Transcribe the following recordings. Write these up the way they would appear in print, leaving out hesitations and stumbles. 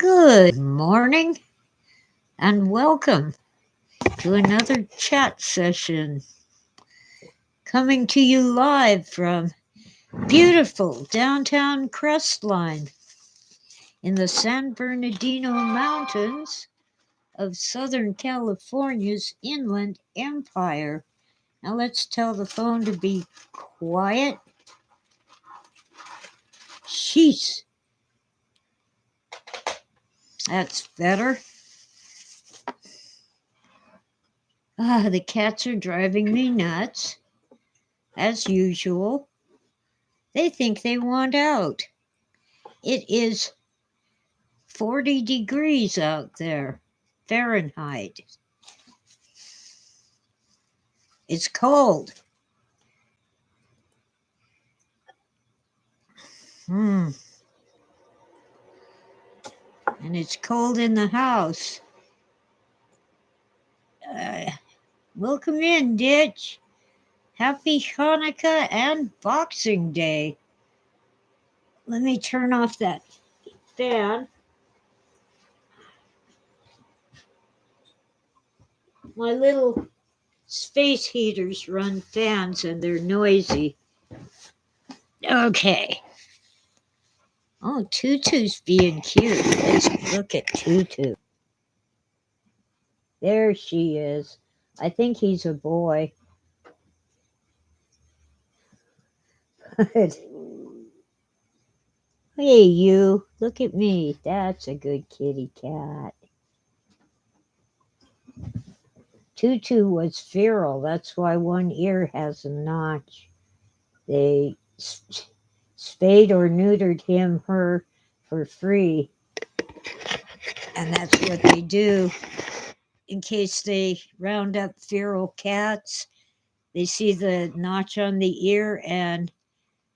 Good morning and welcome to another chat session coming to you live from beautiful downtown Crestline in the San Bernardino Mountains of Southern California's Inland Empire. Now let's tell the phone to be quiet. Sheesh, that's better. The cats are driving me nuts, as usual. They think they want out. It is 40 degrees out there, Fahrenheit. It's cold. And it's cold in the house. Welcome in, Ditch. Happy Chanukah and Boxing Day. Let me turn off that fan. My little space heaters run fans and they're noisy. Okay. Oh, Tutu's being cute. Let's look at Tutu. There she is. I think he's a boy. Hey, you. Look at me. That's a good kitty cat. Tutu was feral. That's why one ear has a notch. They spayed or neutered her for free. And that's what they do in case they round up feral cats. They see the notch on the ear and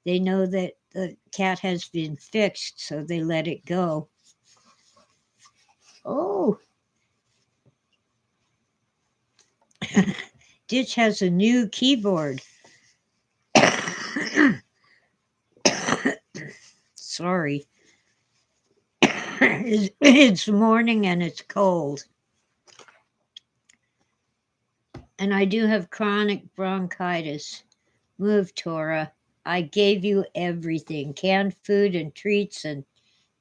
they know that the cat has been fixed, so they let it go. Oh. Ditch has a new keyboard. Sorry. It's morning and it's cold. And I do have chronic bronchitis. Move, Tora. I gave you everything. Canned food and treats and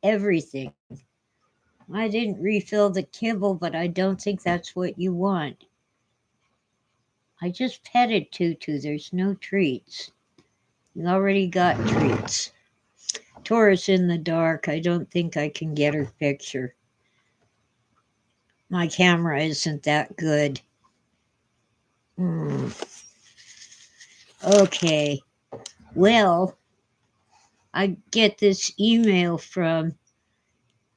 everything. I didn't refill the kibble, but I don't think that's what you want. I just petted Tutu. There's no treats. You already got treats. Tora's in the dark. I don't think I can get her picture. My camera isn't that good. Okay. Well, I get this email from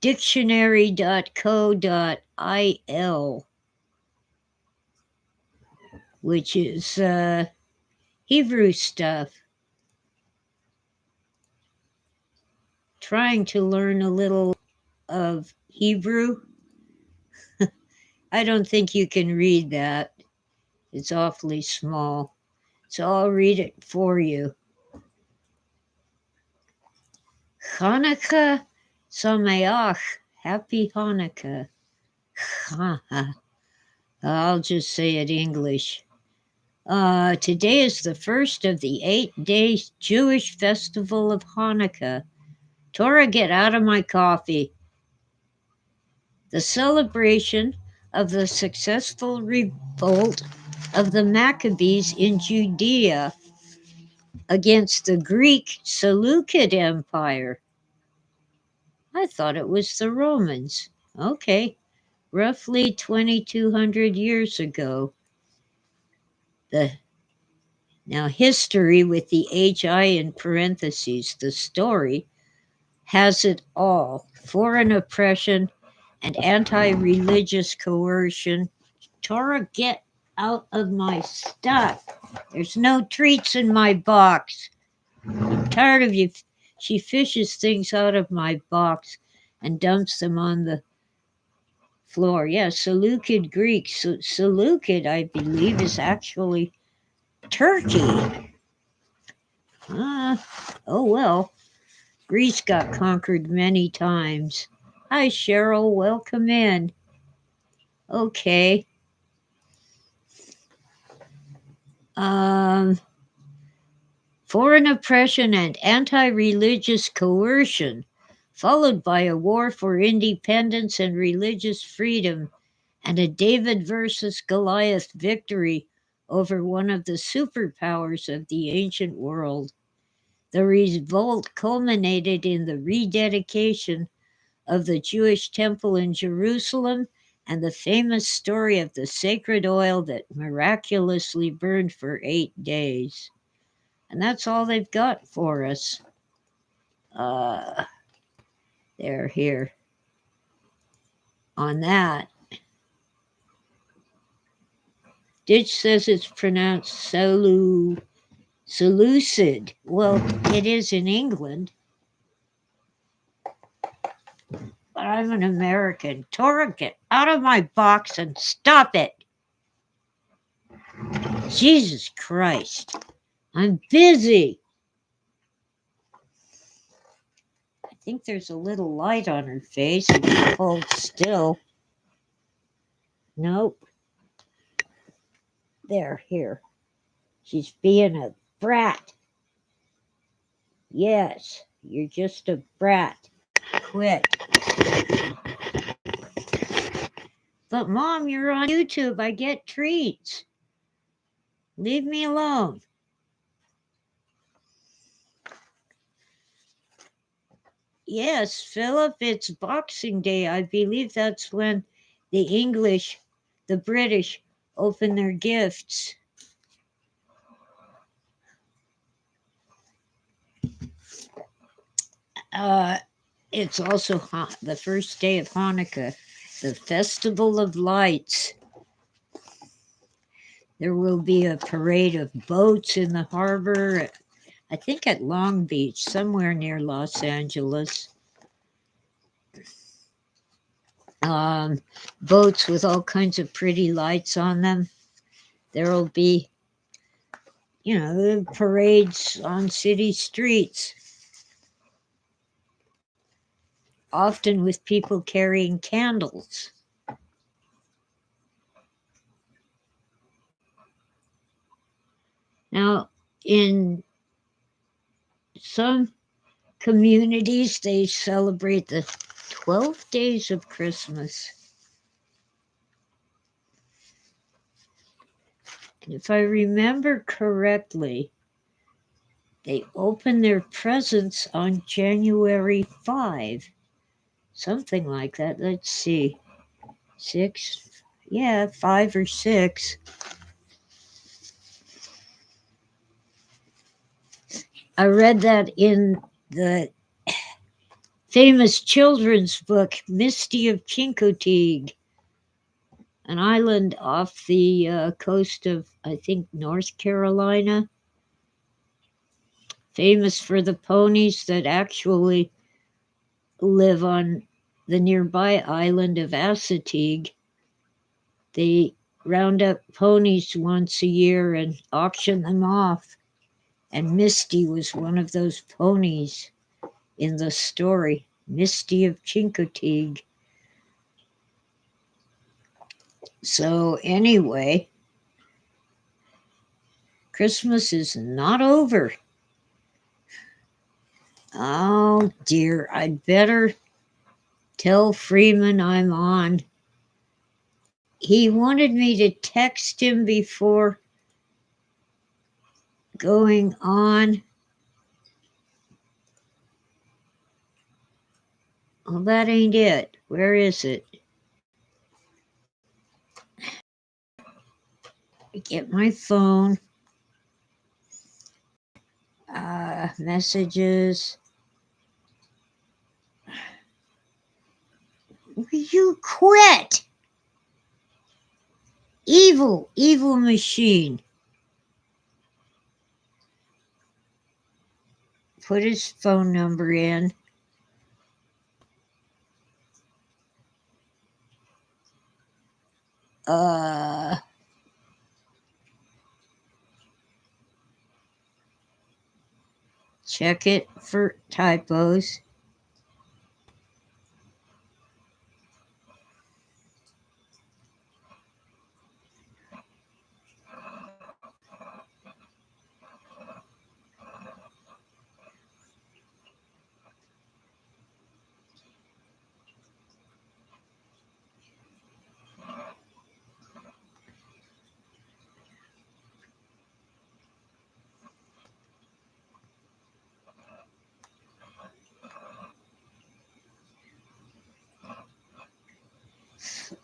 dictionary.co.il, which is Hebrew stuff. Trying to learn a little of Hebrew. I don't think you can read that. It's awfully small. So I'll read it for you. Chanukah Sameach. Happy Hanukkah. I'll just say it English. Today is the first of the 8-day Jewish festival of Hanukkah. Torah, get out of my coffee. The celebration of the successful revolt of the Maccabees in Judea against the Greek Seleucid Empire. I thought it was the Romans. Okay, roughly 2,200 years ago. Now, history with the HI in parentheses, the story, has it all. Foreign oppression and anti-religious coercion. Torah, get out of my stuff. There's no treats in my box. I'm tired of you. She fishes things out of my box and dumps them on the floor. Yeah, Seleucid Greek. Seleucid, I believe, is actually Turkey. Oh well. Greece got conquered many times. Hi, Cheryl. Welcome in. Okay. Um, Foreign oppression and anti-religious coercion, followed by a war for independence and religious freedom, and a David versus Goliath victory over one of the superpowers of the ancient world. The revolt culminated in the rededication of the Jewish temple in Jerusalem and the famous story of the sacred oil that miraculously burned for 8 days. And that's all they've got for us. They're here on that. Ditch says it's pronounced Seleucid. Well, it is in England, but I'm an American. Tora, get out of my box and stop it. Jesus Christ. I'm busy. I think there's a little light on her face if you hold still. Nope. There, here. She's being a brat. Yes, you're just a brat. Quit. But Mom, you're on YouTube. I get treats. Leave me alone. Yes, Philip, it's Boxing Day. I believe that's when the British, open their gifts. It's also the first day of Hanukkah, the Festival of Lights. There will be a parade of boats in the harbor, I think at Long Beach, somewhere near Los Angeles. Boats with all kinds of pretty lights on them. There will be, parades on city streets, often with people carrying candles. Now, in some communities, they celebrate the 12 days of Christmas. And if I remember correctly, they open their presents on January 5. Something like that. Let's see. 6. Yeah, 5 or 6. I read that in the famous children's book, Misty of Chincoteague, an island off the coast of, I think, North Carolina. Famous for the ponies that actually live on the nearby island of Assateague. They round up ponies once a year and auction them off. And Misty was one of those ponies in the story, Misty of Chincoteague. So anyway, Christmas is not over. Oh dear, I'd better tell Freeman I'm on. He wanted me to text him before going on. Oh, that ain't it. Where is it? Get my phone. Messages. Will you quit? Evil machine. Put his phone number in. Check it for typos.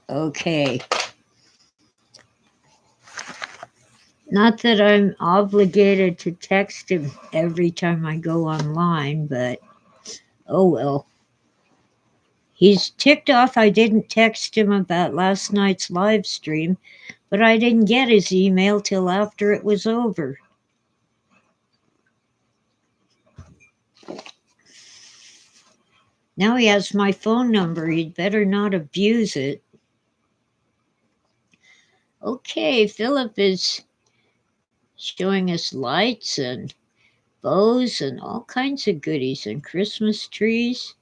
Okay. Not that I'm obligated to text him every time I go online, but oh well. He's ticked off I didn't text him about last night's live stream, but I didn't get his email till after it was over. Now he has my phone number. He'd better not abuse it. Okay, Philip is showing us lights and bows and all kinds of goodies and Christmas trees.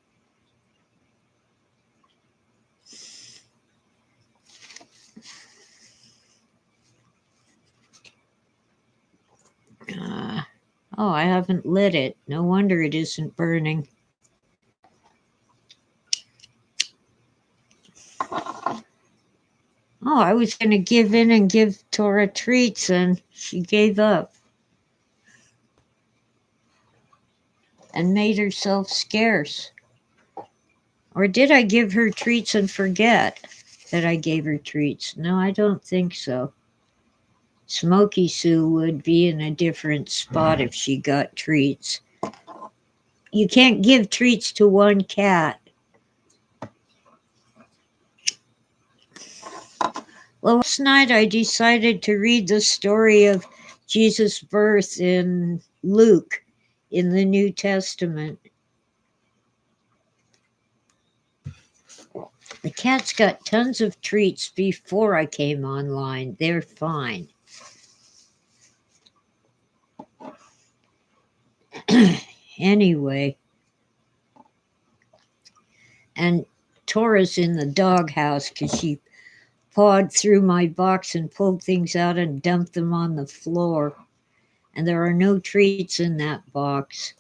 Oh, I haven't lit it. No wonder it isn't burning. Oh, I was going to give in and give Tora treats, and she gave up and made herself scarce. Or did I give her treats and forget that I gave her treats? No, I don't think so. Smoky Sue would be in a different spot if she got treats. You can't give treats to one cat. Well, last night I decided to read the story of Jesus' birth in Luke in the New Testament. The cats got tons of treats before I came online. They're fine. Anyway, and Tora's in the doghouse because she pawed through my box and pulled things out and dumped them on the floor. And there are no treats in that box.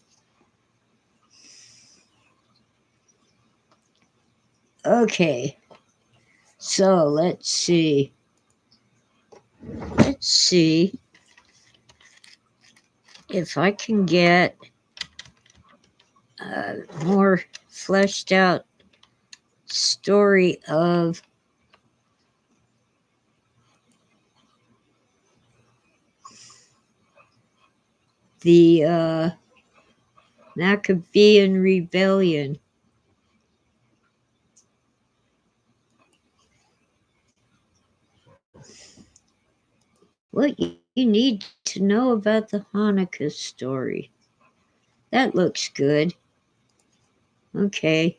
Okay, so let's see. Let's see if I can get a more fleshed out story of the Maccabean rebellion. What you need to know about the Hanukkah story. That looks good. Okay.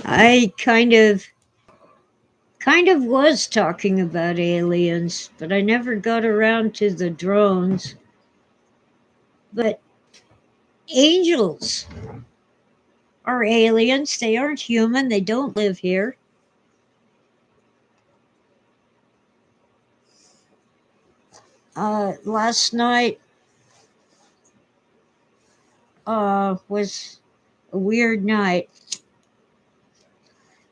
I kind of was talking about aliens, but I never got around to the drones. But angels are aliens. They aren't human. They don't live here. Last night was a weird night.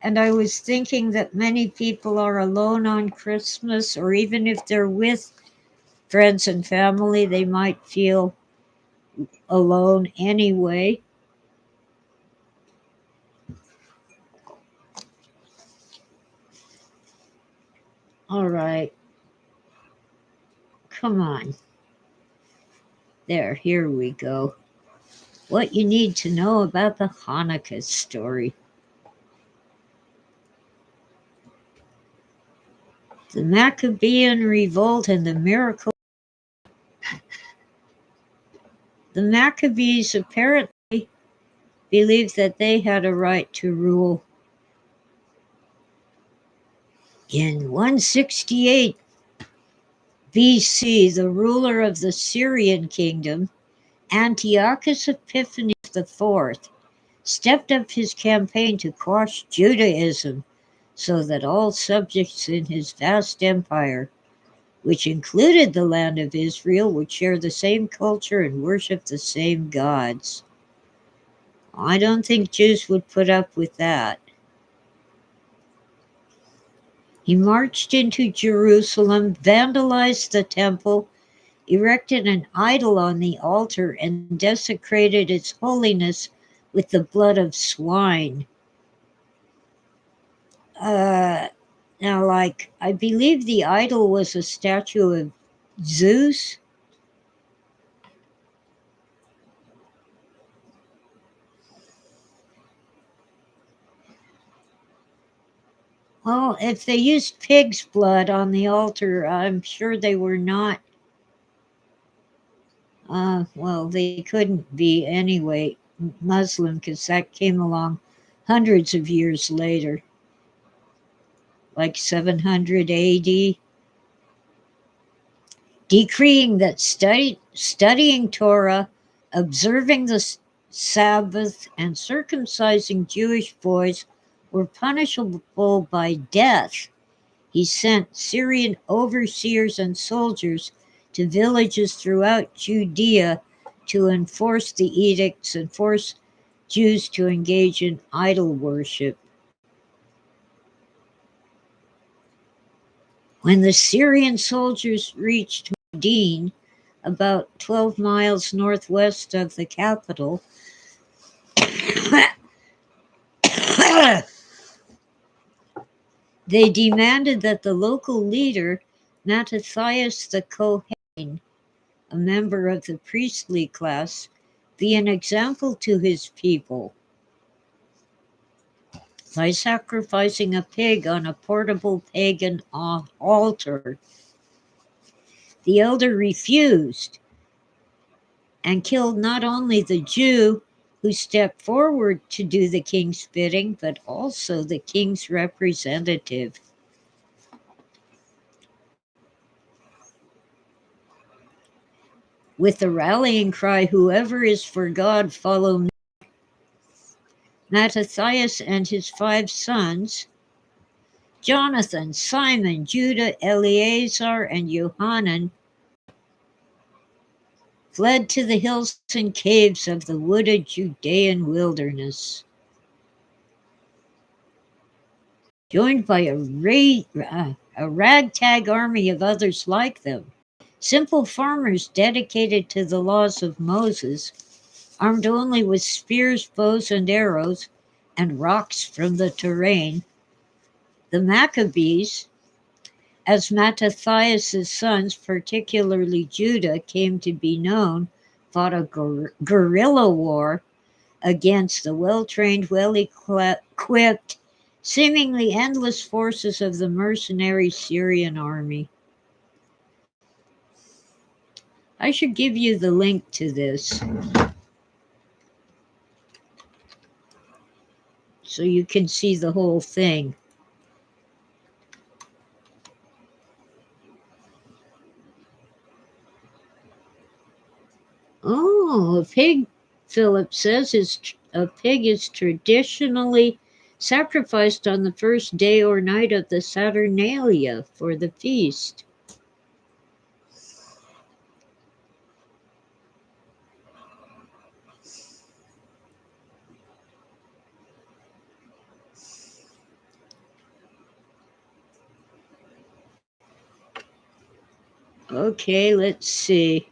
And I was thinking that many people are alone on Christmas, or even if they're with friends and family, they might feel alone anyway. All right. Come on. There, here we go. What you need to know about the Hanukkah story. The Maccabean revolt and the miracle. The Maccabees apparently believed that they had a right to rule. In 168 BC, the ruler of the Syrian kingdom, Antiochus Epiphanes IV, stepped up his campaign to quash Judaism so that all subjects in his vast empire, which included the land of Israel, would share the same culture and worship the same gods. I don't think Jews would put up with that. He marched into Jerusalem, vandalized the temple, erected an idol on the altar and desecrated its holiness with the blood of swine. Now, like, I believe the idol was a statue of Zeus. Well, if they used pig's blood on the altar, I'm sure they were not. Well, they couldn't be anyway Muslim because that came along hundreds of years later, like 700 AD. Decreeing that studying Torah, observing the Sabbath, and circumcising Jewish boys were punishable by death. He sent Syrian overseers and soldiers to villages throughout Judea to enforce the edicts and force Jews to engage in idol worship. When the Syrian soldiers reached Modin, about 12 miles northwest of the capital, they demanded that the local leader, Mattathias the Kohen, a member of the priestly class, be an example to his people by sacrificing a pig on a portable pagan altar. The elder refused and killed not only the Jew who stepped forward to do the king's bidding, but also the king's representative. With the rallying cry, "Whoever is for God, follow me," Mattathias and his 5 sons, Jonathan, Simon, Judah, Eleazar, and Johanan, fled to the hills and caves of the wooded Judean wilderness, joined by a ragtag army of others like them. Simple farmers dedicated to the laws of Moses, armed only with spears, bows, and arrows, and rocks from the terrain. The Maccabees, as Mattathias' sons, particularly Judah, came to be known, fought a guerrilla war against the well-trained, well-equipped, seemingly endless forces of the mercenary Syrian army. I should give you the link to this so you can see the whole thing. Oh, a pig, Philip says, a pig is traditionally sacrificed on the first day or night of the Saturnalia for the feast. Okay, let's see.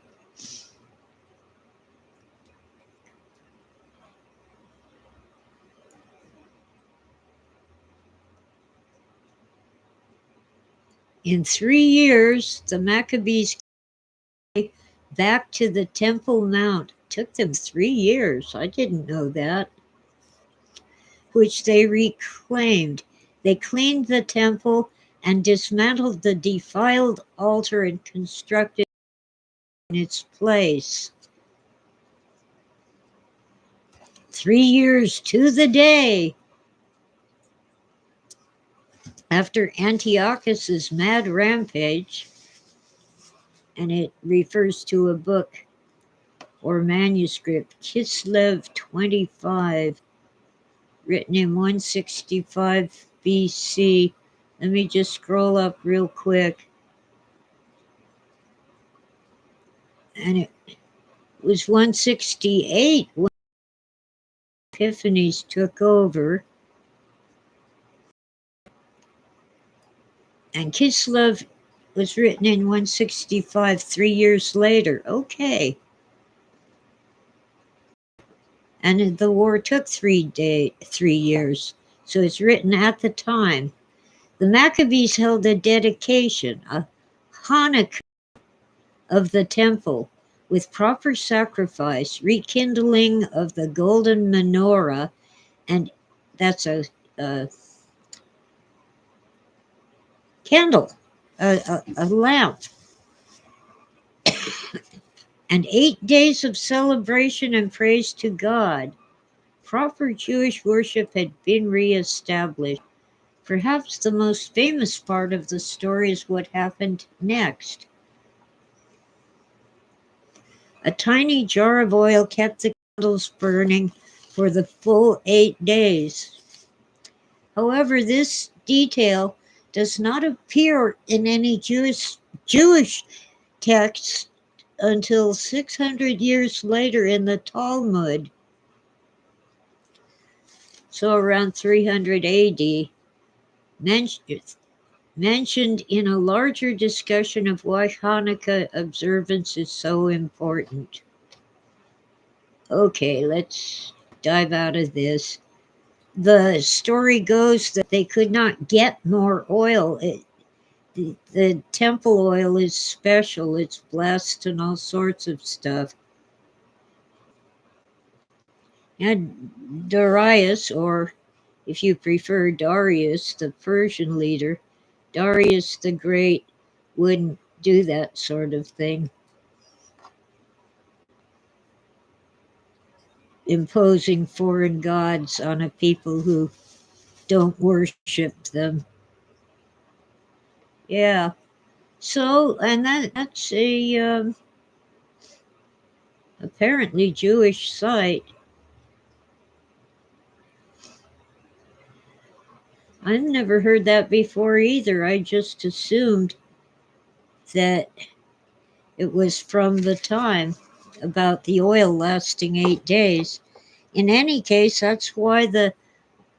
In 3 years, the Maccabees came back to the Temple Mount. Took them 3 years. I didn't know that. Which they reclaimed. They cleaned the temple and dismantled the defiled altar and constructed in its place. 3 years to the day after Antiochus's mad rampage, and it refers to a book or manuscript, Kislev 25, written in 165 BC. Let me just scroll up real quick. And it was 168 when Epiphanes took over. And Kislev was written in 165, 3 years later. Okay. And the war took 3 years. So it's written at the time. The Maccabees held a dedication, a Hanukkah of the temple, with proper sacrifice, rekindling of the golden menorah, and that's a candle, a lamp, and 8 days of celebration and praise to God. Proper Jewish worship had been reestablished. Perhaps the most famous part of the story is what happened next. A tiny jar of oil kept the candles burning for the full 8 days. However, this detail does not appear in any Jewish text until 600 years later in the Talmud, so around 300 AD, mentioned in a larger discussion of why Hanukkah observance is so important. Okay, let's dive out of this. The story goes that they could not get more oil. The temple oil is special. It's blessed and all sorts of stuff. And Darius, or if you prefer Darius, the Persian leader, Darius the Great, wouldn't do that sort of thing, imposing foreign gods on a people who don't worship them. Yeah. So, and that's a apparently Jewish site. I've never heard that before either. I just assumed that it was from the time about the oil lasting 8 days. In any case, that's why the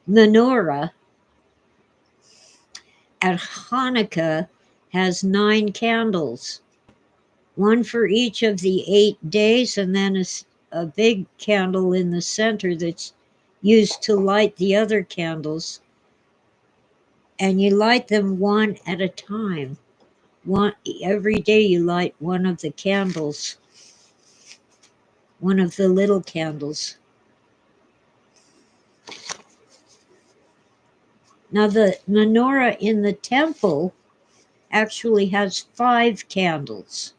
menorah at Hanukkah has 9 candles, one for each of the 8 days, and then a big candle in the center that's used to light the other candles. And you light them one at a time. Every day you light one of the candles, one of the little candles. Now, the menorah in the temple actually has 5 candles.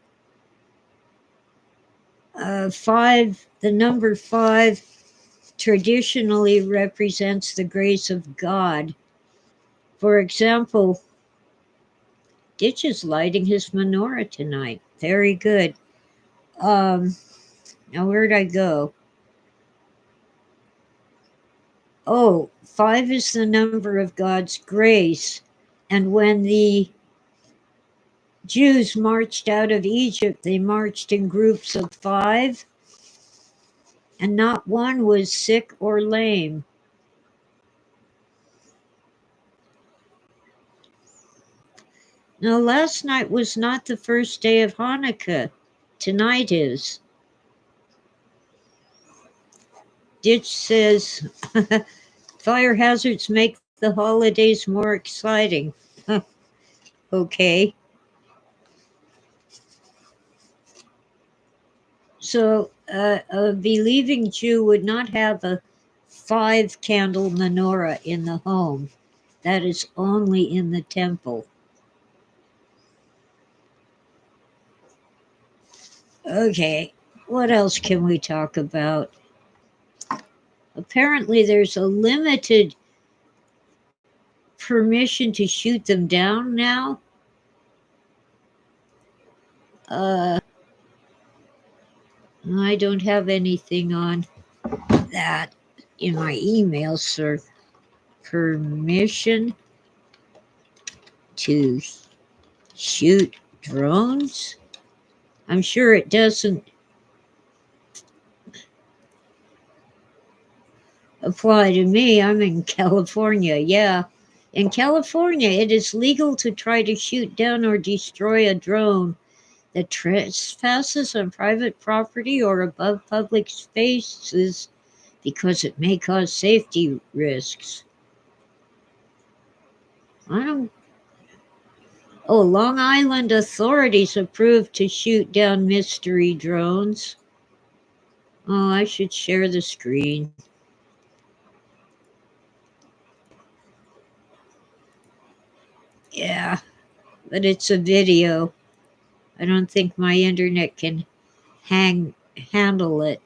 The number 5 traditionally represents the grace of God. For example, Ditch is lighting his menorah tonight. Very good. Now, where'd I go? Oh, 5 is the number of God's grace. And when the Jews marched out of Egypt, they marched in groups of 5, and not one was sick or lame. Now, last night was not the first day of Hanukkah. Tonight is. Ditch says, fire hazards make the holidays more exciting. Okay. So, a believing Jew would not have a 5-candle menorah in the home. That is only in the temple. Okay, what else can we talk about? Apparently, there's a limited permission to shoot them down now. I don't have anything on that in my email, sir. Permission to shoot drones? I'm sure it doesn't apply to me. I'm in California. Yeah, In California, it is legal to try to shoot down or destroy a drone that trespasses on private property or above public spaces because it may cause safety risks. I don't. Oh, Long Island authorities approved to shoot down mystery drones. Oh, I should share the screen. Yeah, but it's a video. I don't think my internet can handle it.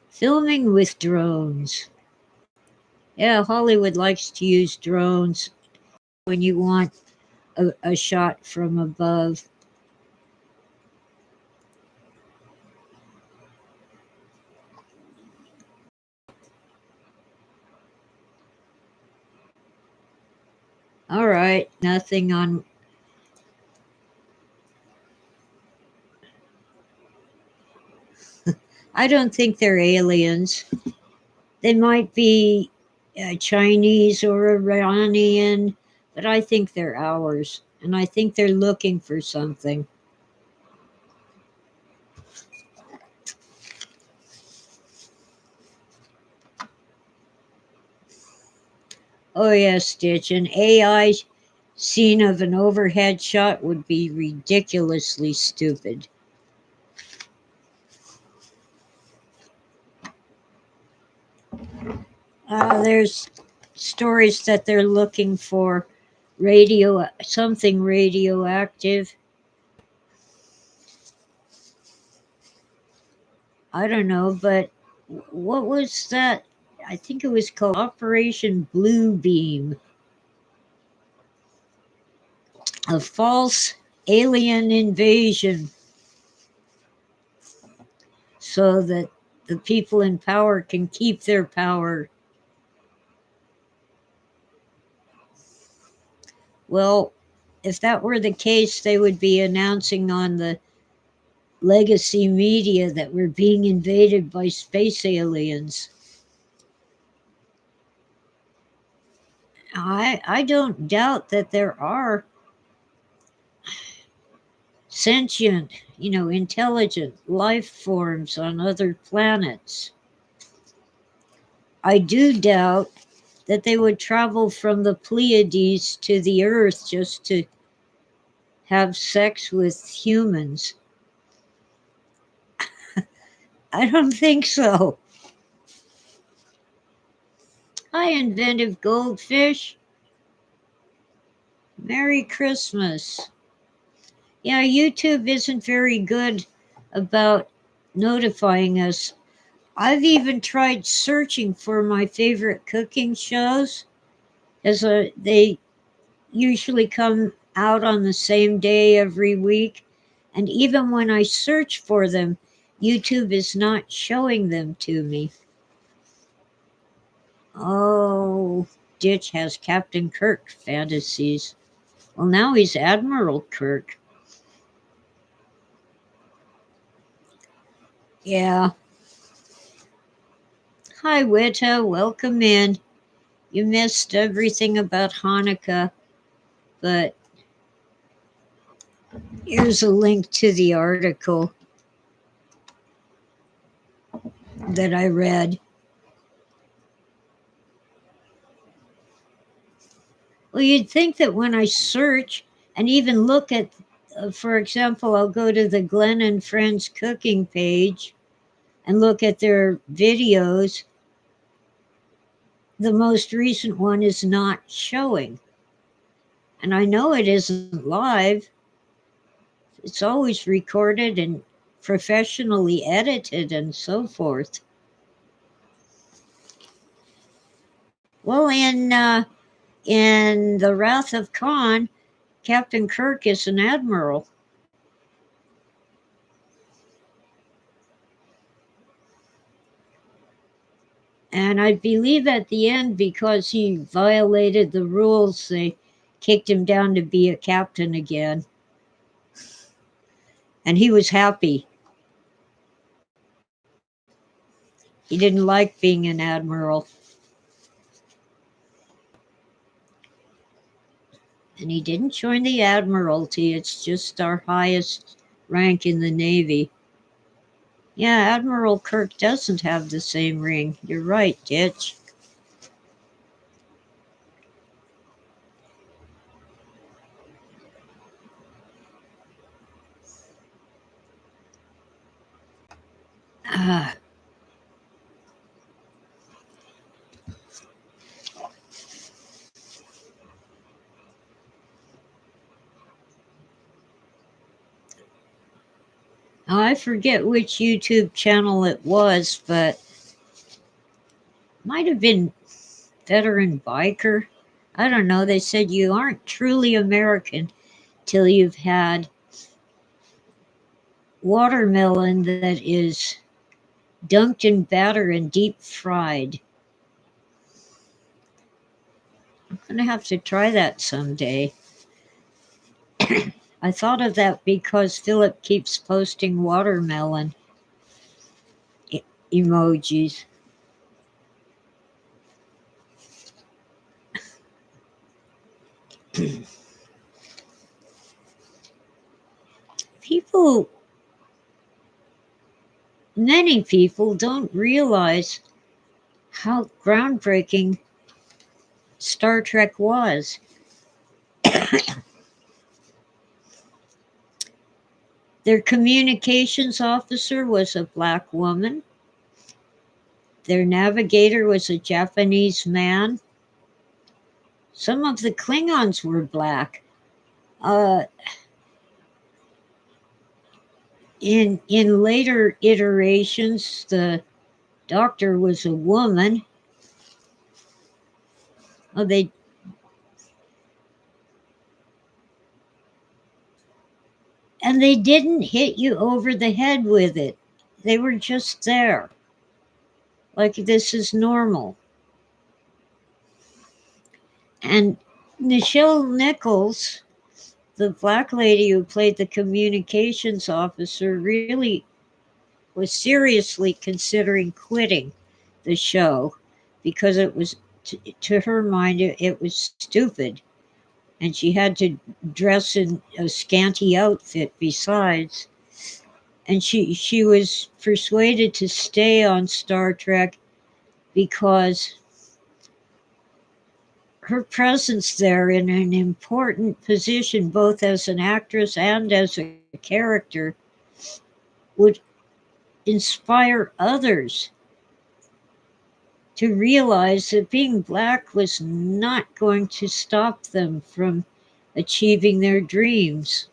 Filming with drones. Yeah, Hollywood likes to use drones when you want a shot from above. All right, nothing on. I don't think they're aliens. They might be Chinese or Iranian, but I think they're ours. And I think they're looking for something. Oh, yes, Stitch. An AI scene of an overhead shot would be ridiculously stupid. There's stories that they're looking for something radioactive. I don't know, but what was that? I think it was called Operation Blue Beam, a false alien invasion, so that the people in power can keep their power. Well, if that were the case, they would be announcing on the legacy media that we're being invaded by space aliens. I don't doubt that there are sentient, intelligent life forms on other planets. I do doubt that they would travel from the Pleiades to the Earth just to have sex with humans. I don't think so. Hi, inventive goldfish. Merry Christmas. Yeah, YouTube isn't very good about notifying us. I've even tried searching for my favorite cooking shows, they usually come out on the same day every week. And even when I search for them, YouTube is not showing them to me. Oh, Ditch has Captain Kirk fantasies. Well, now he's Admiral Kirk. Yeah. Hi, Wita. Welcome in. You missed everything about Hanukkah, but here's a link to the article that I read. Well, you'd think that when I search and even look at, for example, I'll go to the Glenn and Friends cooking page and look at their videos. The most recent one is not showing. And I know it isn't live. It's always recorded and professionally edited and so forth. Well, in The Wrath of Khan, Captain Kirk is an admiral. And I believe at the end, because he violated the rules, they kicked him down to be a captain again. And he was happy. He didn't like being an admiral. And he didn't join the Admiralty, it's just our highest rank in the Navy. Yeah, Admiral Kirk doesn't have the same ring. You're right, Ditch. Ah, I forget which YouTube channel it was, but might have been Veteran Biker. I don't know. They said you aren't truly American till you've had watermelon that is dunked in batter and deep fried. I'm going to have to try that someday. I thought of that because Philip keeps posting watermelon emojis. People, many people don't realize how groundbreaking Star Trek was. Their communications officer was a black woman. Their navigator was a Japanese man. Some of the Klingons were black. Uh, in later iterations, the doctor was a woman. Oh, they didn't hit you over the head with it. They were just there. Like this is normal. And Nichelle Nichols, the black lady who played the communications officer, really was seriously considering quitting the show because it was, to her mind, it was stupid. And she had to dress in a scanty outfit besides. And she was persuaded to stay on Star Trek because her presence there in an important position, both as an actress and as a character, would inspire others to realize that being black was not going to stop them from achieving their dreams.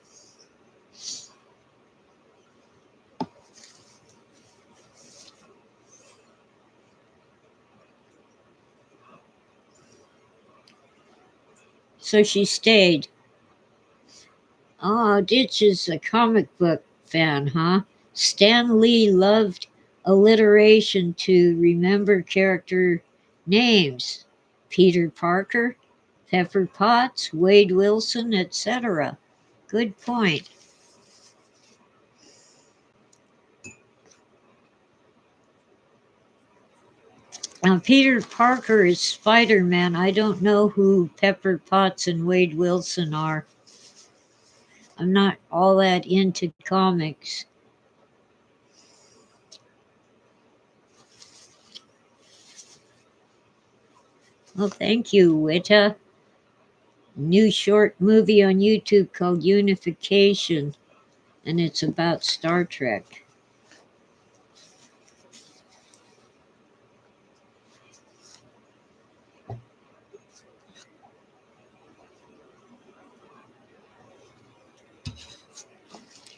So she stayed. Oh, Ditch is a comic book fan, huh? Stan Lee loved alliteration to remember character names. Peter Parker, Pepper Potts, Wade Wilson, etc. Good point. Now, Peter Parker is Spider-Man. I don't know who Pepper Potts and Wade Wilson are. I'm not all that into comics. Well, thank you, Wita. New short movie on YouTube called Unification, and it's about Star Trek.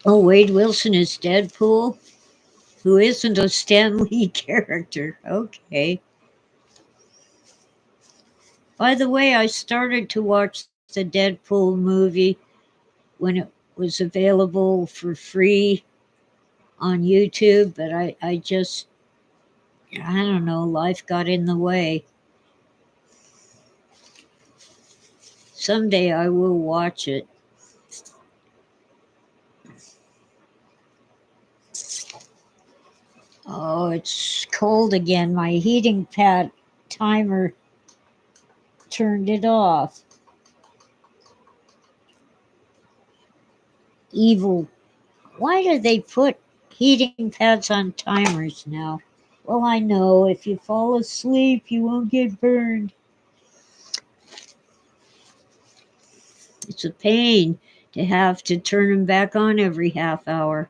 Oh, Wade Wilson is Deadpool, who isn't a Stan Lee character. Okay. By the way, I started to watch the Deadpool movie when it was available for free on YouTube, but I just, I don't know, life got in the way. Someday I will watch it. Oh, it's cold again. My heating pad timer turned it off. Evil. Why do they put heating pads on timers now? Well, I know if you fall asleep, you won't get burned. It's a pain to have to turn them back on every half hour.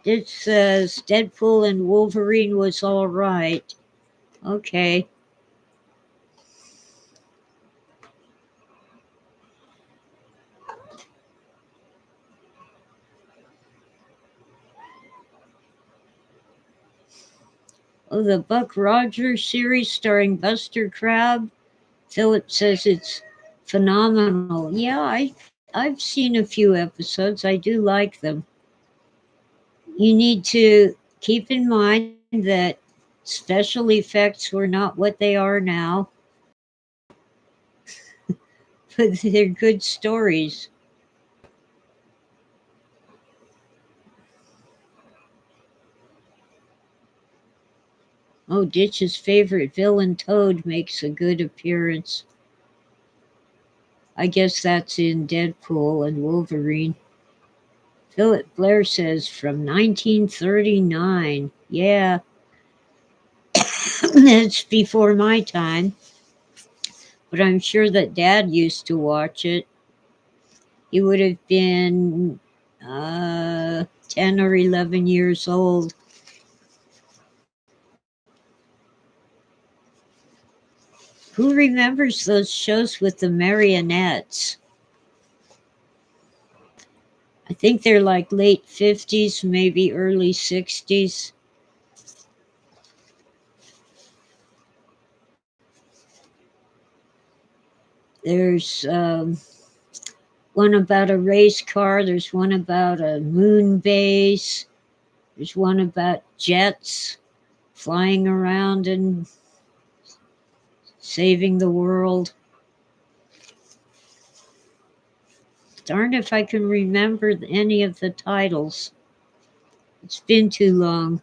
It says Deadpool and Wolverine was all right. Okay. Oh, the Buck Rogers series starring Buster Crabbe. Philip says it's phenomenal. Yeah, I've seen a few episodes. I do like them. You need to keep in mind that special effects were not what they are now, but they're good stories. Oh, Ditch's favorite villain Toad makes a good appearance. I guess that's in Deadpool and Wolverine. Philip Blair says from 1939. Yeah, that's before my time, but I'm sure that Dad used to watch it. He would have been 10 or 11 years old. Who remembers those shows with the marionettes? I think they're like late 50s, maybe early 60s. There's one about a race car, there's one about a moon base, there's one about jets flying around and saving the world. Darn if I can remember any of the titles. It's been too long.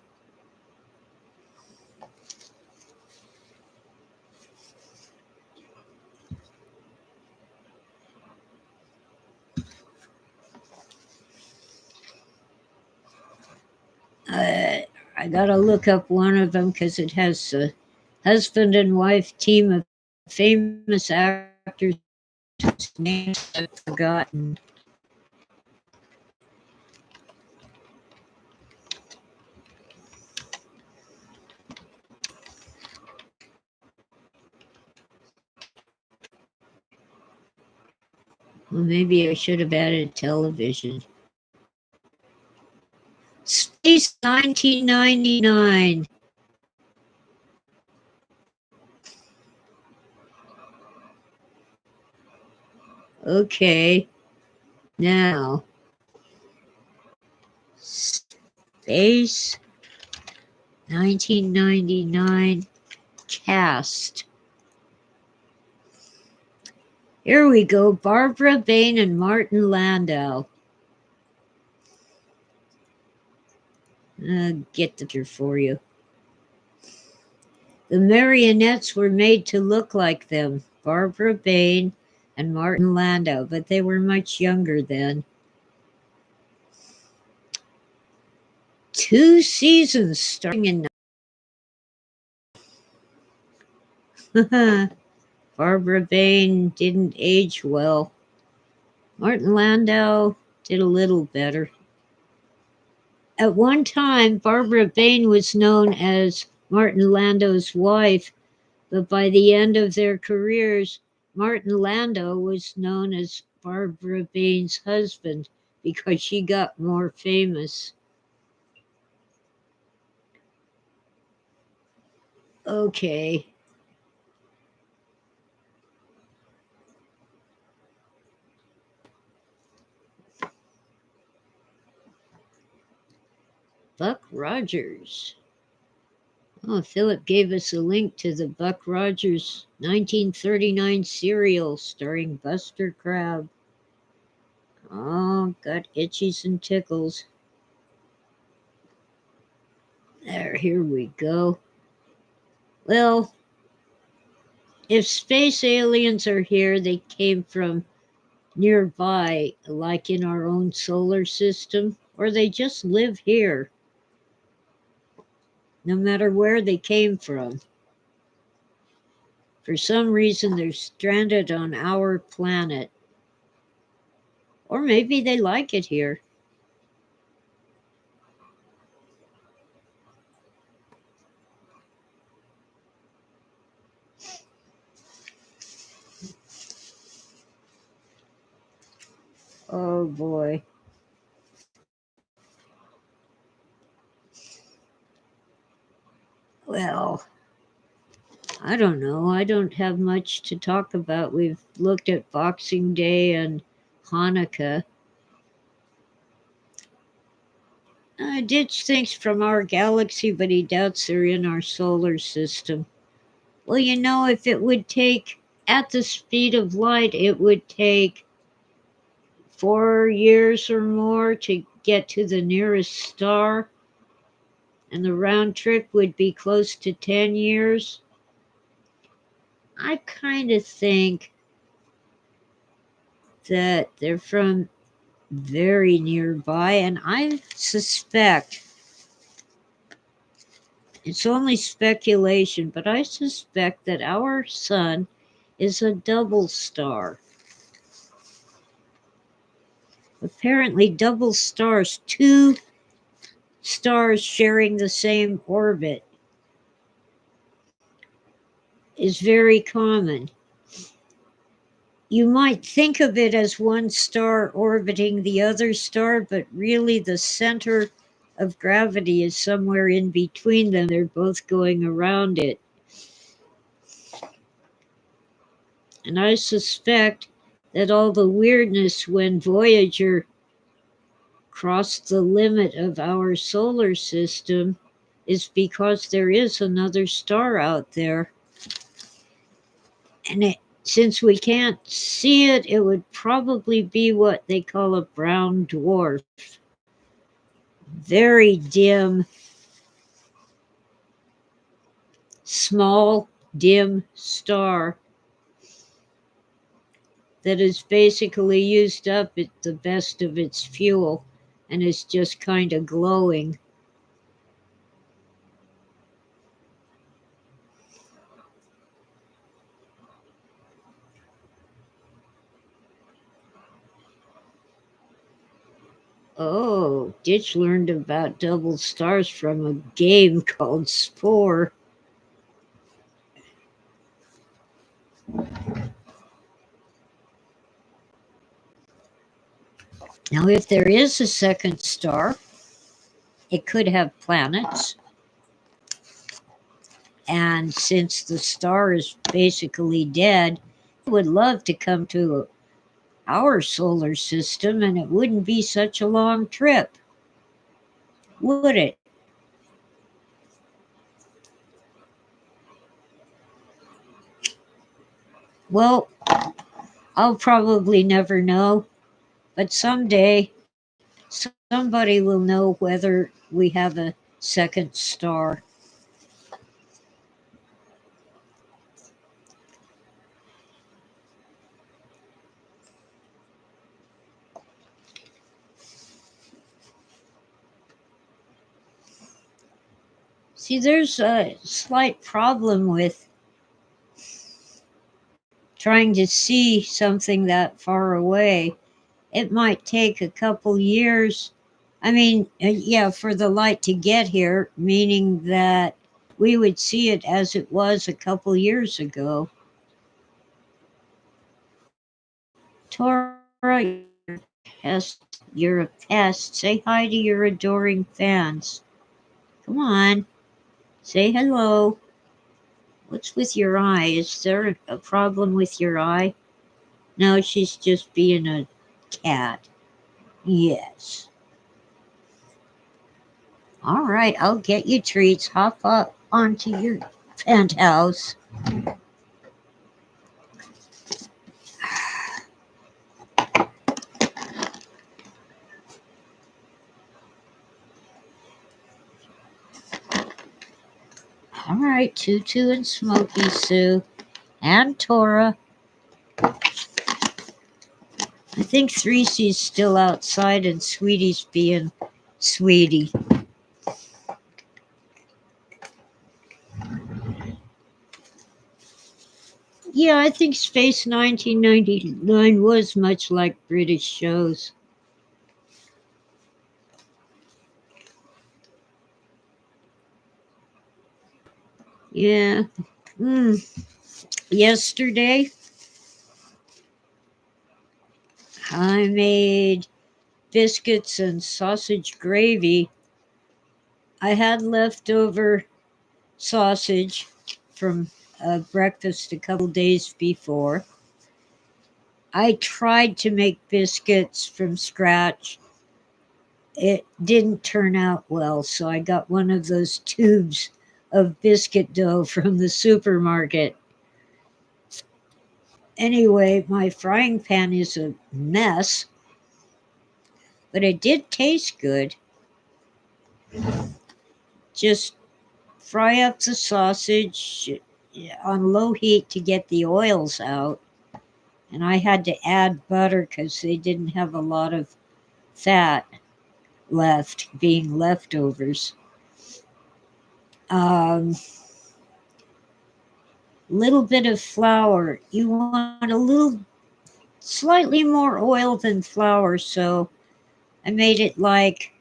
I gotta look up one of them because it has a husband and wife team of famous actors whose names I've forgotten. Well, maybe I should have added television. Space 1999. Okay, now Space 1999 cast. Here we go. Barbara Bain and Martin Landau. Get the picture for you. The marionettes were made to look like them, Barbara Bain and Martin Landau, but they were much younger then. 2 seasons starting in. Barbara Bain didn't age well. Martin Landau did a little better. At one time, Barbara Bain was known as Martin Landau's wife, but by the end of their careers, Martin Landau was known as Barbara Bain's husband because she got more famous. Okay. Buck Rogers. Oh, Philip gave us a link to the Buck Rogers 1939 serial starring Buster Crabbe. Oh, got itchies and tickles. There, here we go. Well, if space aliens are here, they came from nearby, like in our own solar system, or they just live here, no matter where they came from. For some reason, they're stranded on our planet. Or maybe they like it here. Oh boy. Well, I don't know. I don't have much to talk about. We've looked at Boxing Day and Hanukkah. Ditch things from our galaxy, but he doubts they're in our solar system. Well, if it would take, at the speed of light, it would take 4 years or more to get to the nearest star, and the round trip would be close to 10 years. I kind of think that they're from very nearby, and I suspect, it's only speculation, but I suspect that our sun is a double star. Apparently, double stars, two stars sharing the same orbit, is very common. You might think of it as one star orbiting the other star, but really the center of gravity is somewhere in between them. They're both going around it. And I suspect that all the weirdness when Voyager crossed the limit of our solar system is because there is another star out there. And since we can't see it, it would probably be what they call a brown dwarf. Very dim, small, dim star that is basically used up at the best of its fuel and is just kind of glowing. Oh, Ditch learned about double stars from a game called Spore. Now, if there is a second star, it could have planets. And since the star is basically dead, it would love to come to our solar system, and it wouldn't be such a long trip, would it? Well, I'll probably never know, but someday somebody will know whether we have a second star. See, there's a slight problem with trying to see something that far away. It might take a couple years. I mean, yeah, for the light to get here, meaning that we would see it as it was a couple years ago. Tora, you're a pest. Say hi to your adoring fans. Come on, say hello. What's with your eye? Is there a problem with your eye? No, she's just being a cat. Yes. All right, I'll get you treats. Hop up onto your penthouse. All right, Tutu and Smokey Sue and Tora. I think 3C's still outside and Sweetie's being Sweetie. Yeah, I think Space 1999 was much like British shows. Yeah. Mm. Yesterday, I made biscuits and sausage gravy. I had leftover sausage from breakfast a couple days before. I tried to make biscuits from scratch. It didn't turn out well, so I got one of those tubes of biscuit dough from the supermarket. Anyway, my frying pan is a mess, but it did taste good. Just fry up the sausage on low heat to get the oils out. And I had to add butter because they didn't have a lot of fat left, being leftovers. Little bit of flour. You want a little, slightly more oil than flour, so I made it like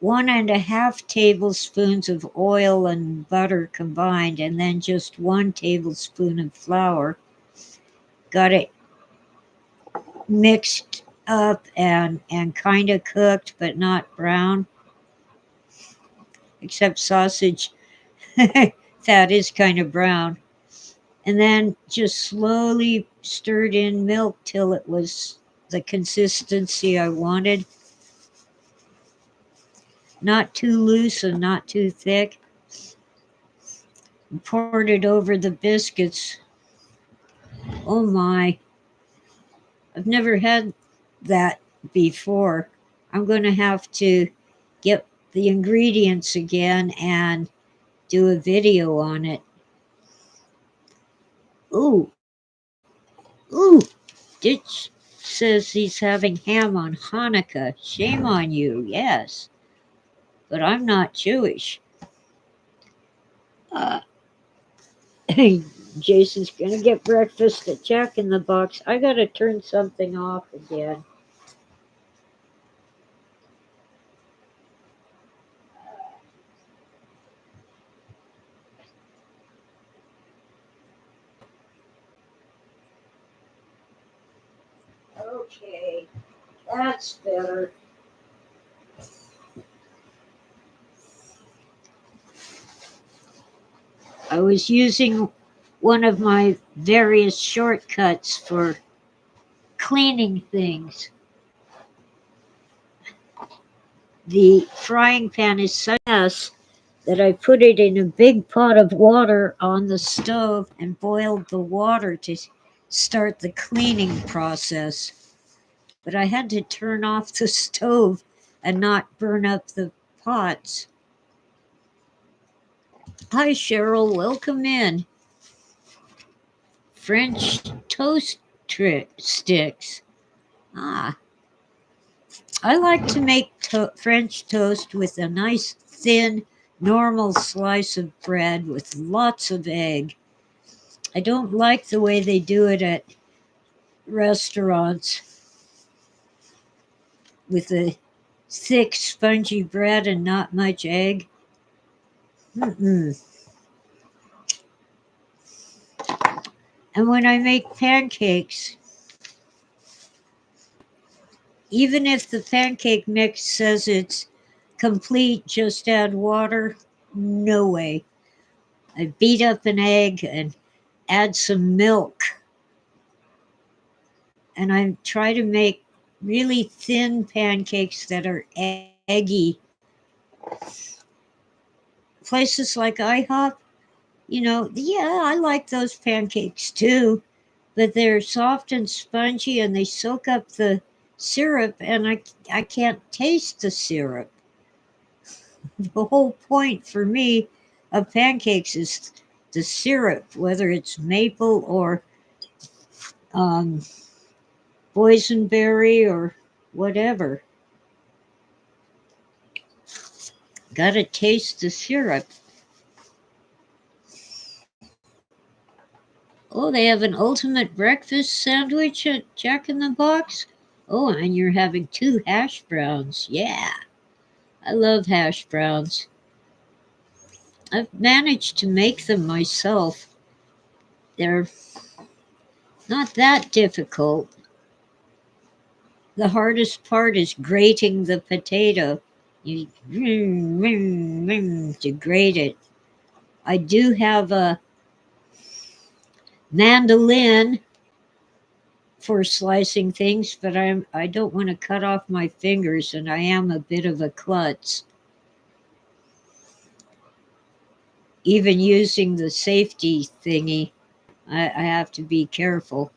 1.5 tablespoons of oil and butter combined, and then just 1 tablespoon of flour. Got it mixed up and kind of cooked, but not brown, except sausage fat is kind of brown. And then just slowly stirred in milk till it was the consistency I wanted. Not too loose and not too thick. Poured it over the biscuits. Oh my, I've never had that before. I'm going to have to get the ingredients again and do a video on it. Ooh, ooh, Ditch says he's having ham on Hanukkah. Shame on you, yes. But I'm not Jewish. Uh, Jason's going to get breakfast at Jack in the Box. I got to turn something off again. Okay, that's better. I was using one of my various shortcuts for cleaning things. The frying pan is such a mess that I put it in a big pot of water on the stove and boiled the water to start the cleaning process. But I had to turn off the stove and not burn up the pots. Hi, Cheryl. Welcome in. French toast sticks. Ah, I like to make French toast with a nice thin, normal slice of bread with lots of egg. I don't like the way they do it at restaurants with the thick, spongy bread and not much egg. Mm-mm. And when I make pancakes, even if the pancake mix says it's complete, just add water, no way. I beat up an egg and add some milk. And I try to make really thin pancakes that are eggy. Places like IHOP, yeah, I like those pancakes too, but they're soft and spongy and they soak up the syrup, and I can't taste the syrup. The whole point for me of pancakes is the syrup, whether it's maple or um, boysenberry or whatever. Gotta taste the syrup. Oh, they have an ultimate breakfast sandwich at Jack in the Box. Oh, and you're having 2 hash browns. Yeah, I love hash browns. I've managed to make them myself. They're not that difficult. The hardest part is grating the potato. You to grate it. I do have a mandolin for slicing things, but I don't want to cut off my fingers, and I am a bit of a klutz. Even using the safety thingy, I have to be careful.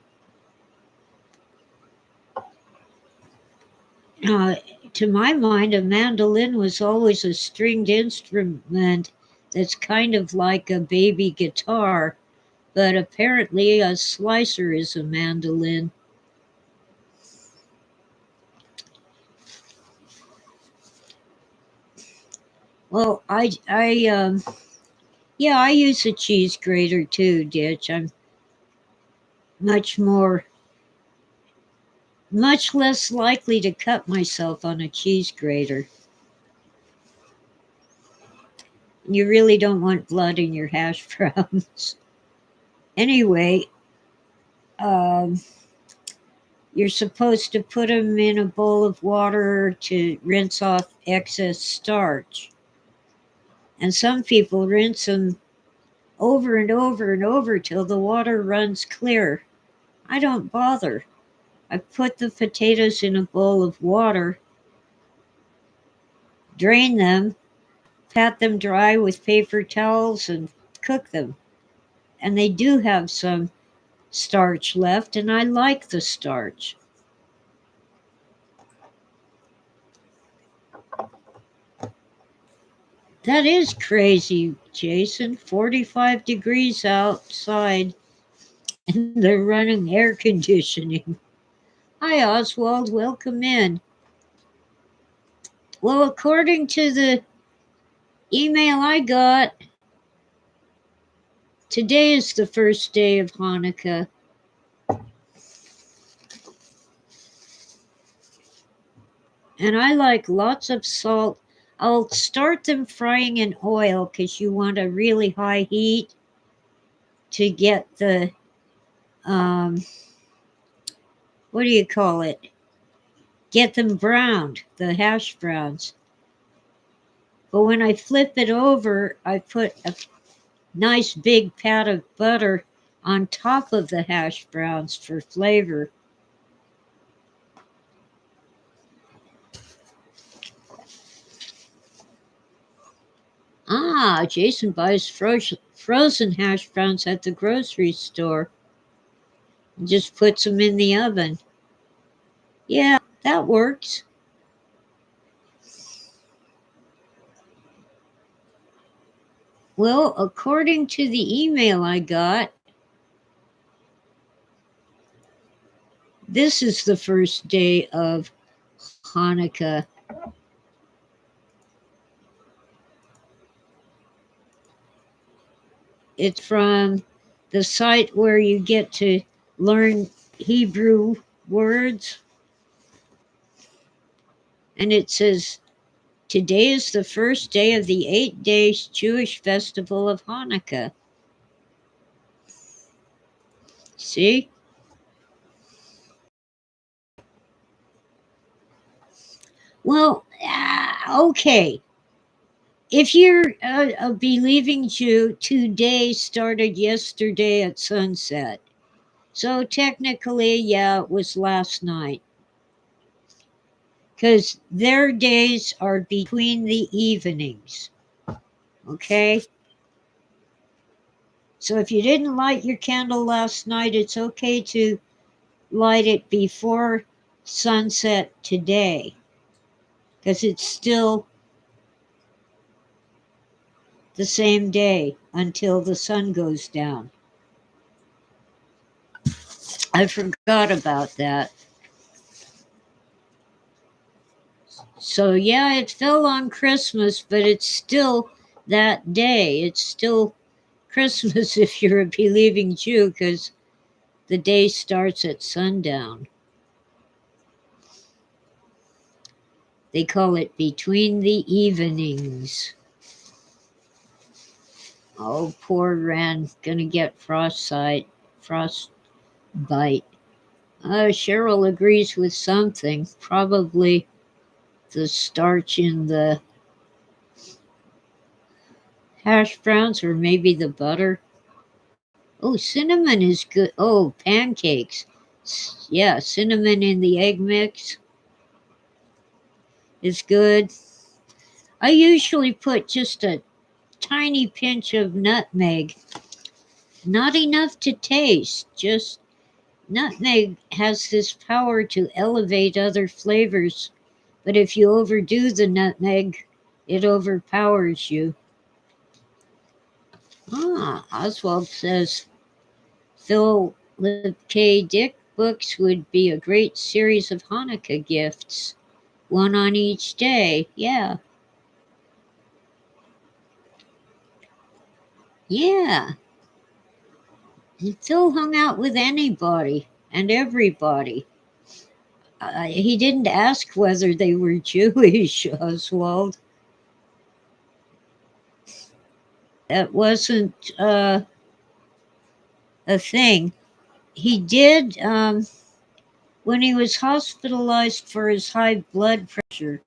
Uh, to my mind, a mandolin was always a stringed instrument that's kind of like a baby guitar, but apparently a slicer is a mandolin. Well, yeah, I use a cheese grater too, Ditch. I'm much more, much less likely to cut myself on a cheese grater. You really don't want blood in your hash browns. Anyway, um, you're supposed to put them in a bowl of water to rinse off excess starch. And some people rinse them over and over and over till the water runs clear. I don't bother. I put the potatoes in a bowl of water, drain them, pat them dry with paper towels, and cook them. And they do have some starch left, and I like the starch. That is crazy, Jason. 45 degrees outside, and they're running air conditioning. Hi, Oswald. Welcome in. Well, according to the email I got, today is the first day of Hanukkah. And I like lots of salt. I'll start them frying in oil because you want a really high heat to get the, um, what do you call it? Get them browned, the hash browns. But when I flip it over, I put a nice big pat of butter on top of the hash browns for flavor. Ah, Jason buys frozen hash browns at the grocery store and just puts them in the oven. Yeah, that works. Well, according to the email I got, this is the first day of Hanukkah. It's from the site where you get to learn Hebrew words. And it says, today is the first day of the 8 day Jewish festival of Hanukkah. See? Well, okay. If you're a believing Jew, today started yesterday at sunset. So technically, yeah, it was last night. Because their days are between the evenings. Okay? So if you didn't light your candle last night, it's okay to light it before sunset today. Because it's still the same day until the sun goes down. I forgot about that. So yeah, it fell on Christmas, but it's still that day. It's still Christmas if you're a believing Jew, because the day starts at sundown. They call it between the evenings. Oh, poor Ren, gonna get frostbite. Cheryl agrees with something, probably the starch in the hash browns or maybe the butter. Oh, cinnamon is good. Oh, pancakes. Yeah, cinnamon in the egg mix is good. I usually put just a tiny pinch of nutmeg. Not enough to taste, just nutmeg has this power to elevate other flavors, but if you overdo the nutmeg, it overpowers you. Oswald says Philip K. Dick books would be a great series of Hanukkah gifts, one on each day. Yeah, yeah. And Phil hung out with anybody and everybody. He didn't ask whether they were Jewish, Oswald. That wasn't a thing. He did, when he was hospitalized for his high blood pressure,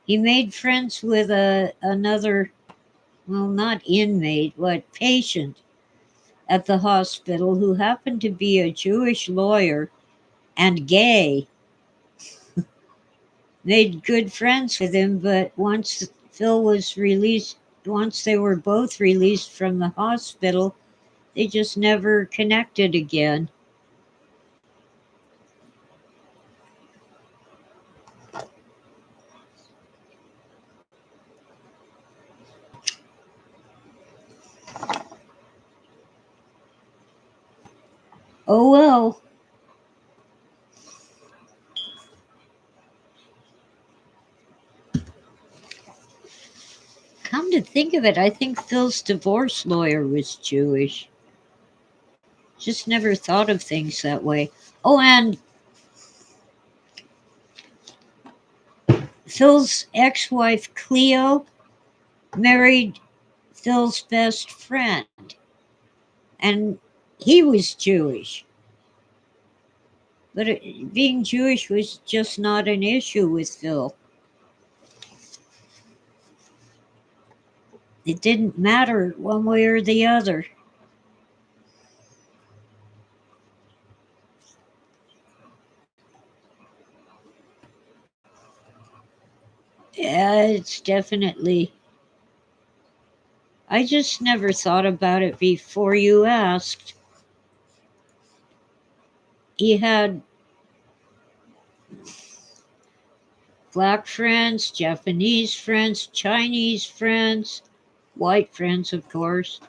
he made friends with another, well, not inmate, but patient at the hospital who happened to be a Jewish lawyer and gay. Made good friends with him, but once Phil was released, once they were both released from the hospital, they just never connected again. Oh well. Come to think of it, I think Phil's divorce lawyer was Jewish. Just never thought of things that way. Oh, and Phil's ex wife, Cleo, married Phil's best friend, and he was Jewish. But being Jewish was just not an issue with Phil. It didn't matter one way or the other. Yeah, it's definitely. I just never thought about it before you asked. He had black friends, Japanese friends, Chinese friends, white friends, of course,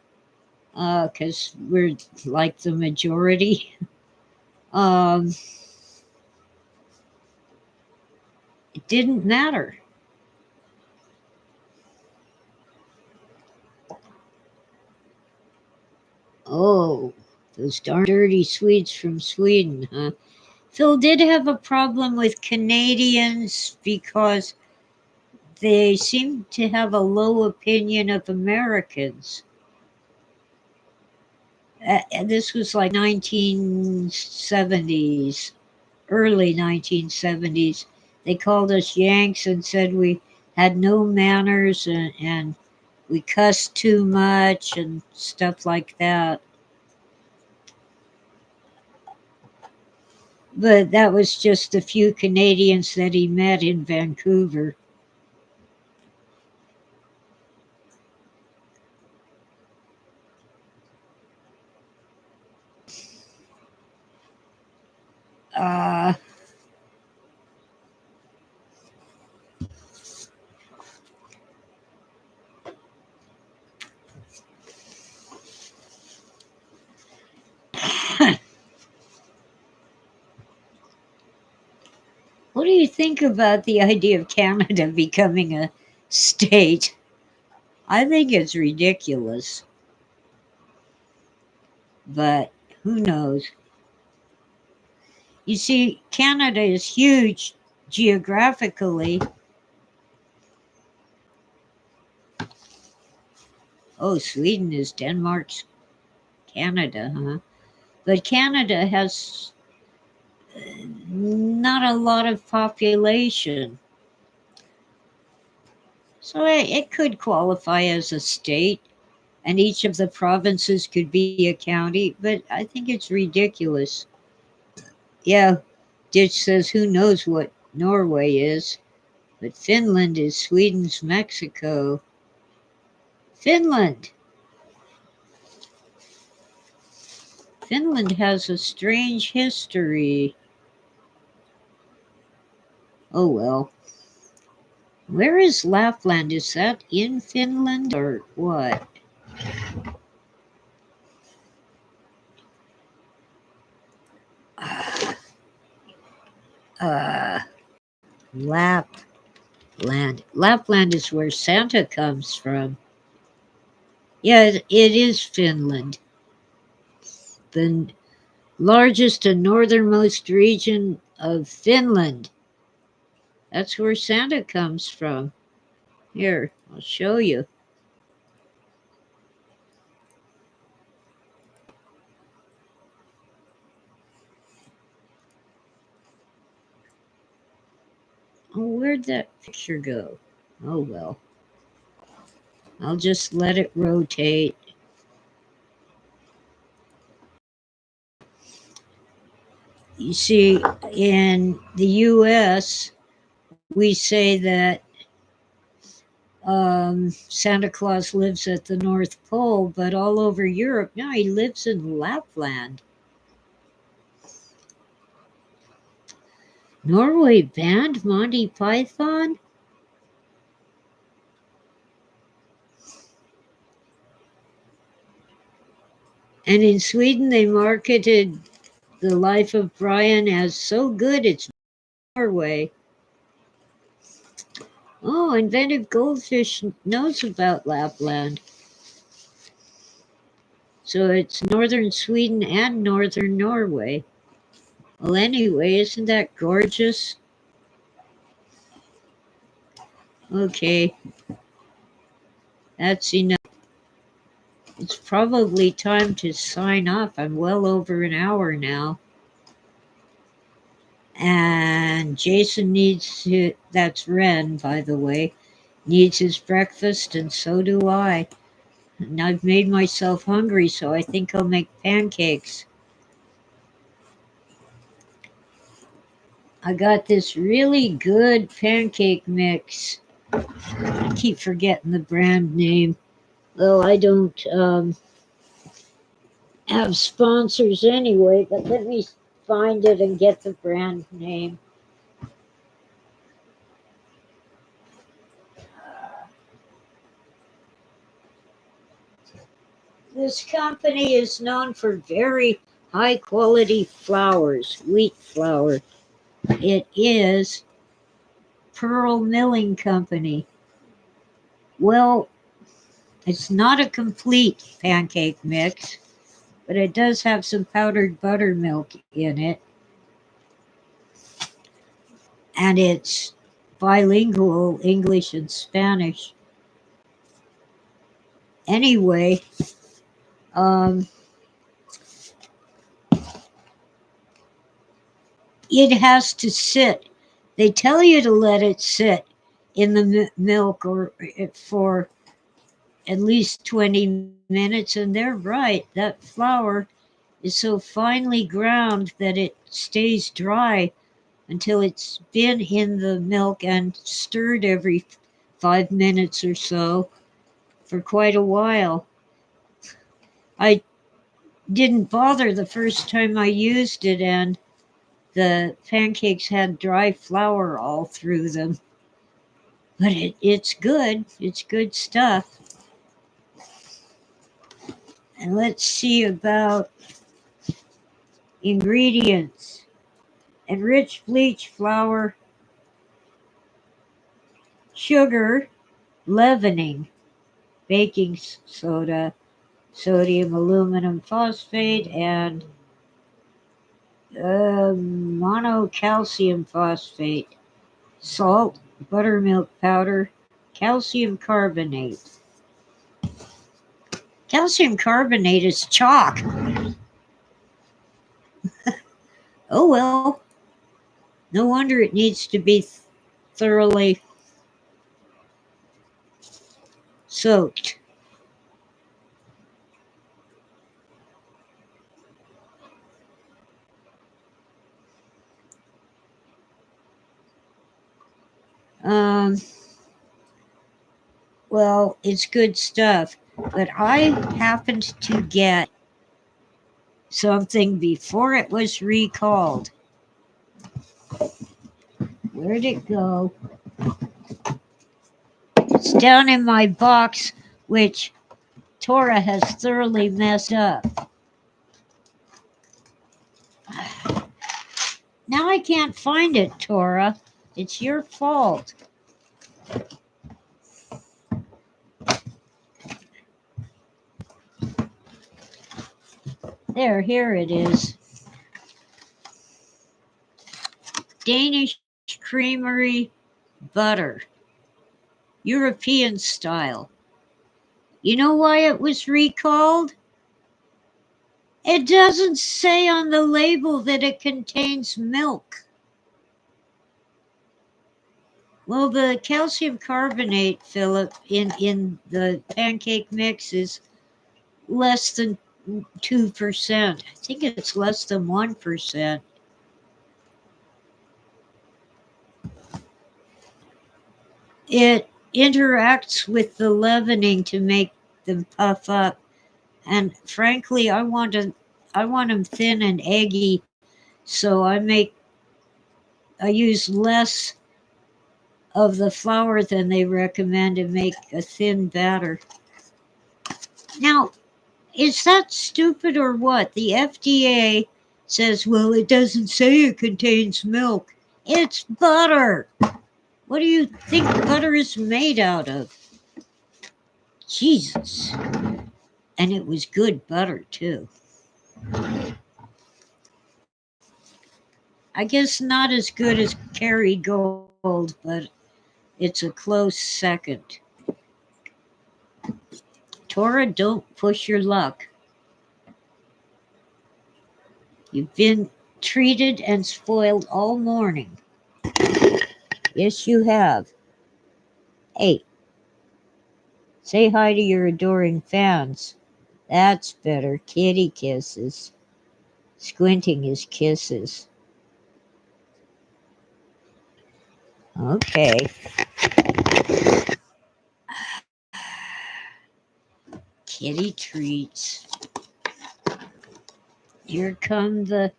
because we're like the majority. Um, it didn't matter. Oh, those darn dirty Swedes from Sweden, huh? Phil did have a problem with Canadians because they seem to have a low opinion of Americans. And this was like 1970s, early 1970s. They called us Yanks and said we had no manners and we cussed too much and stuff like that. But that was just a few Canadians that he met in Vancouver. Uh, what What do you think about the idea of Canada becoming a state? I think it's ridiculous, but who knows? You see, Canada is huge geographically. Oh, Sweden is Denmark's Canada, huh? But Canada has not a lot of population. So it could qualify as a state, and each of the provinces could be a county, but I think it's ridiculous. Yeah, Ditch says who knows what Norway is, but Finland is Sweden's Mexico. Finland! Finland has a strange history. Oh well. Where is Lapland? Is that in Finland or what? Uh, Lapland. Lapland is where Santa comes from. Yeah, it is Finland. The largest and northernmost region of Finland. That's where Santa comes from. Here, I'll show you. Oh, where'd that picture go? Oh well. I'll just let it rotate. You see, in the US, we say that Santa Claus lives at the North Pole, but all over Europe, no, he lives in Lapland. Norway banned Monty Python? And in Sweden, they marketed The Life of Brian as so good it's Norway. Oh, Inventive Goldfish knows about Lapland. So it's northern Sweden and northern Norway. Well, anyway, isn't that gorgeous? Okay, that's enough. It's probably time to sign off. I'm well over an hour now. And Jason needs to, that's Ren, by the way, needs his breakfast, and so do I. And I've made myself hungry, so I think I'll make pancakes. I got this really good pancake mix. I keep forgetting the brand name. Though I don't have sponsors anyway, but let me find it and get the brand name. This company is known for very high quality flours, wheat flour. It is Pearl Milling Company. Well, it's not a complete pancake mix, but it does have some powdered buttermilk in it. And it's bilingual, English and Spanish. Anyway, um, it has to sit. They tell you to let it sit in the milk or for at least 20 minutes, and they're right. That flour is so finely ground that it stays dry until it's been in the milk and stirred every 5 minutes or so for quite a while. I didn't bother the first time I used it, and the pancakes had dry flour all through them. But it's good. It's good stuff. And let's see about ingredients. Enriched bleach flour, sugar, leavening, baking soda, sodium aluminum phosphate, and monocalcium phosphate, salt, buttermilk powder, calcium carbonate. Calcium carbonate is chalk. Oh well, no wonder it needs to be thoroughly soaked. Um, well, it's good stuff. But I happened to get something before it was recalled. Where'd it go? It's down in my box, which Tora has thoroughly messed up. Now I can't find it, Tora. It's your fault. There, here it is. Danish Creamery butter, European style. You know why it was recalled? It doesn't say on the label that it contains milk. Well, the calcium carbonate, Philip, in the pancake mix is less than 2%. I think it's less than 1%. It interacts with the leavening to make them puff up. And frankly, I want them thin and eggy, so I use less of the flour than they recommend and make a thin batter. Now, is that stupid or what? The FDA says, well, it doesn't say it contains milk. It's butter. What do you think butter is made out of? Jesus. And it was good butter, too. I guess not as good as Kerrygold, but it's a close second. Tora, don't push your luck. You've been treated and spoiled all morning. Yes, you have. Hey, say hi to your adoring fans. That's better. Kitty kisses. Squinting is kisses. Okay. Kitty treats. Here come the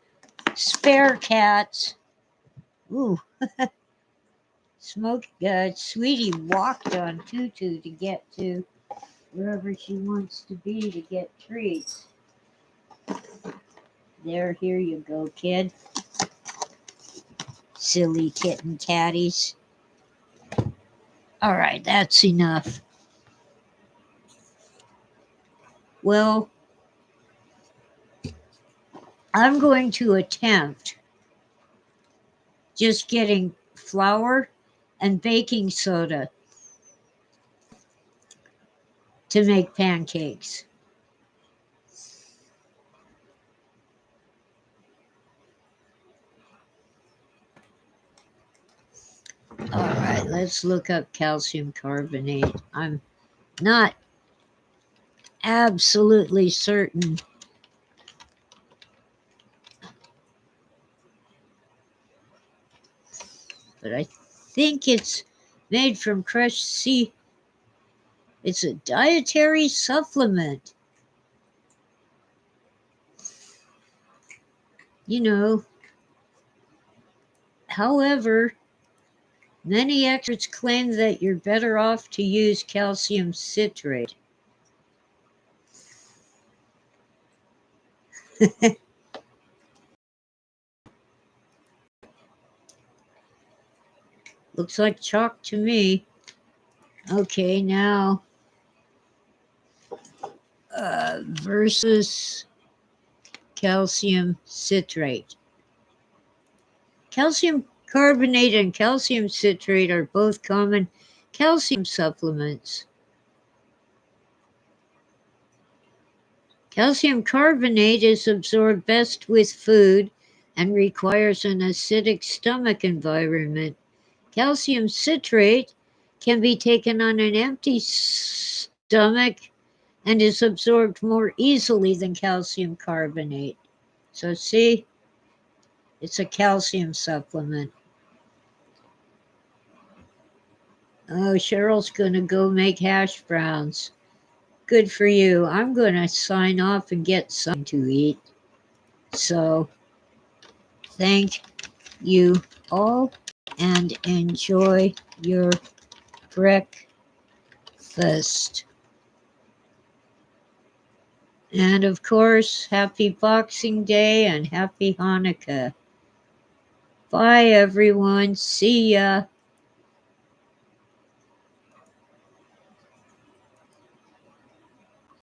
spare cats. Ooh. Sweetie walked on Tutu to get to wherever she wants to be to get treats. There, here you go, kid. Silly kitten catties. All right, that's enough. Well, I'm going to attempt just getting flour and baking soda to make pancakes. All right, let's look up calcium carbonate. I'm not absolutely certain, but I think it's made from crushed sea. It's a dietary supplement. You know, however, many experts claim that you're better off to use calcium citrate. Looks like chalk to me. Okay, now versus calcium citrate. Calcium carbonate and calcium citrate are both common calcium supplements. Calcium carbonate is absorbed best with food and requires an acidic stomach environment. Calcium citrate can be taken on an empty stomach and is absorbed more easily than calcium carbonate. So, see, it's a calcium supplement. Oh, Cheryl's going to go make hash browns. Good for you. I'm going to sign off and get something to eat. So, thank you all and enjoy your breakfast. And of course, happy Boxing Day and happy Hanukkah. Bye, everyone. See ya.